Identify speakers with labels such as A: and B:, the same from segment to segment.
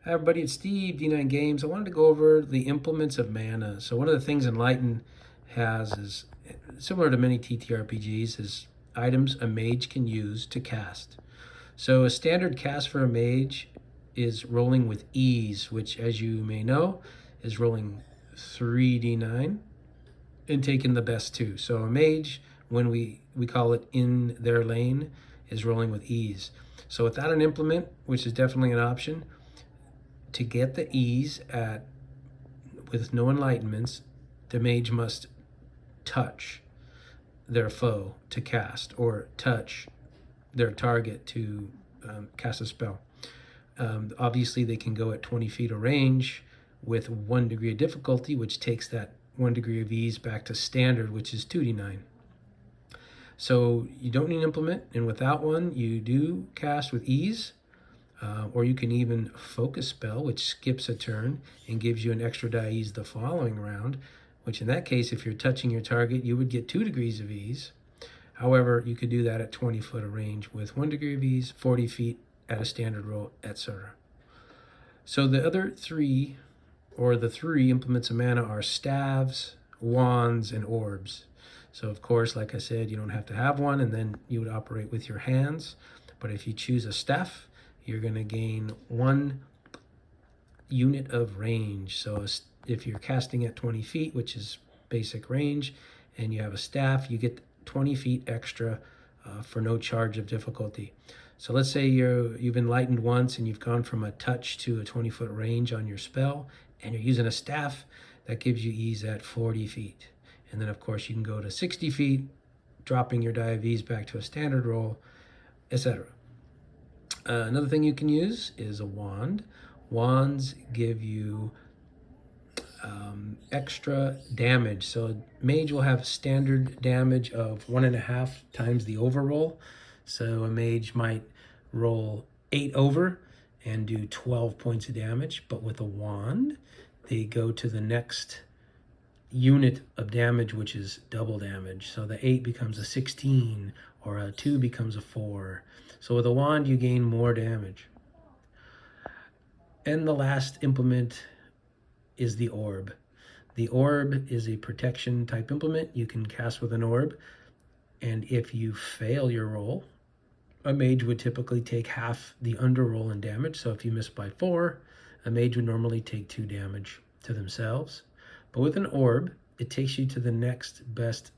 A: Hi everybody, it's Steve, D9 Games. I wanted to go over the implements of mana. So one of the things Enlightened has is, similar to many TTRPGs, is items a mage can use to cast. So a standard cast for a mage is rolling with ease, which as you may know, is rolling 3d9 and taking the best two. So a mage, when we call it in their lane, is rolling with ease. So without an implement, which is definitely an option, to get the ease with no enlightenments, the mage must touch their foe to cast, or touch their target to cast a spell. Obviously, they can go at 20 feet of range with 1 degree of difficulty, which takes that 1 degree of ease back to standard, which is 2d9. So you don't need an implement, and without one, you do cast with ease. Or you can even focus spell, which skips a turn and gives you an extra die ease the following round, which in that case, if you're touching your target, you would get 2 degrees of ease. However, you could do that at 20 foot of range with 1 degree of ease, 40 feet at a standard roll, etc. So the other three, or the three implements of mana, are staves, wands, and orbs. So of course, like I said, you don't have to have one, and then you would operate with your hands. But if you choose a staff, you're going to gain 1 unit of range. So if you're casting at 20 feet, which is basic range, and you have a staff, you get 20 feet extra for no charge of difficulty. So let's say you've enlightened once and you've gone from a touch to a 20-foot range on your spell, and you're using a staff, that gives you ease at 40 feet. And then of course you can go to 60 feet, dropping your die of ease back to a standard roll, etc. Another thing you can use is a wand. Wands give you extra damage. So a mage will have standard damage of 1.5 times the overroll. So a mage might roll 8 over and do 12 points of damage. But with a wand, they go to the next unit of damage, which is double damage. So the 8 becomes a 16, or a 2 becomes a 4. So with a wand, you gain more damage. And the last implement is the orb. The orb is a protection type implement. You can cast with an orb. And if you fail your roll, a mage would typically take half the underroll in damage. So if you miss by 4, a mage would normally take 2 damage to themselves. But with an orb, it takes you to the next best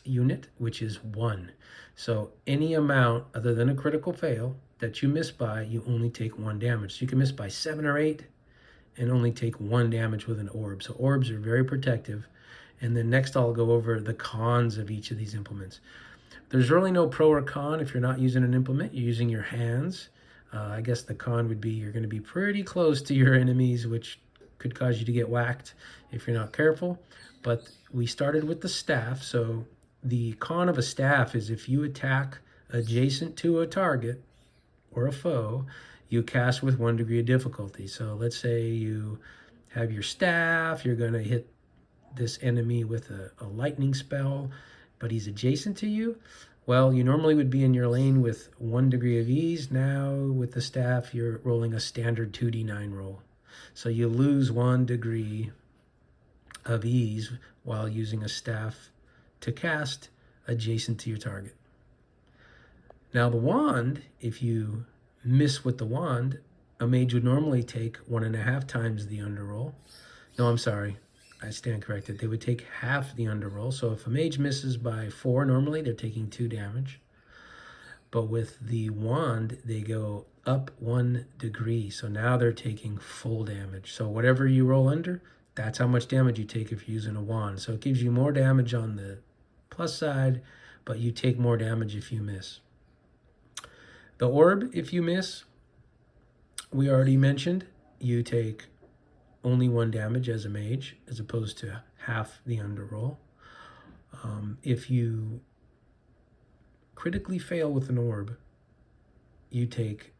A: unit, which is 1. So any amount other than a critical fail that you miss by, you only take 1 damage. So you can miss by 7 or 8 and only take 1 damage with an orb. So orbs are very protective. And then next I'll go over the cons of each of these implements. There's really no pro or con if you're not using an implement. You're using your hands. I guess the con would be you're going to be pretty close to your enemies, which could cause you to get whacked if you're not careful. But we started with the staff. So the con of a staff is if you attack adjacent to a target or a foe, you cast with 1 degree of difficulty. So let's say you have your staff, you're going to hit this enemy with a lightning spell, but he's adjacent to you. Well, you normally would be in your lane with 1 degree of ease. Now with the staff, you're rolling a standard 2d9 roll. So you lose 1 degree of ease while using a staff to cast adjacent to your target. Now the wand, if you miss with the wand, a mage would normally take 1.5 times the underroll. No, I'm sorry, I stand corrected. They would take half the underroll. So if a mage misses by 4, normally they're taking 2 damage. But with the wand, they go up 1 degree. So now they're taking full damage. So whatever you roll under, that's how much damage you take if you're using a wand. So it gives you more damage on the plus side, but you take more damage if you miss. The orb, if you miss, we already mentioned, you take only 1 damage as a mage, as opposed to half the underroll. If you critically fail with an orb, you take,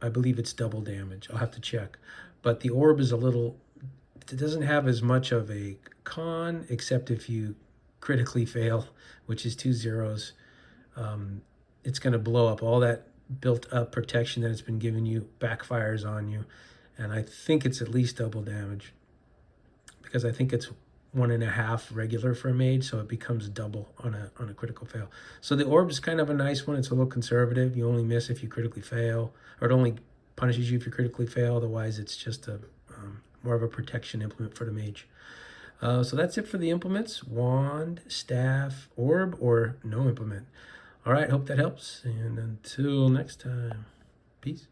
A: I believe it's double damage. I'll have to check. But the orb is it doesn't have as much of a con, except if you critically fail, which is 2 zeros. It's going to blow up all that built up protection that it's been giving you backfires on you. And I think it's at least double damage, because I think it's 1.5 regular for a mage, so it becomes double on a critical fail. So the orb is kind of a nice one. It's a little conservative. You only miss if you critically fail, or it only punishes you if you critically fail. Otherwise, it's just a more of a protection implement for the mage. So that's it for the implements: wand, staff, orb, or no implement. All right, hope that helps. And until next time, peace.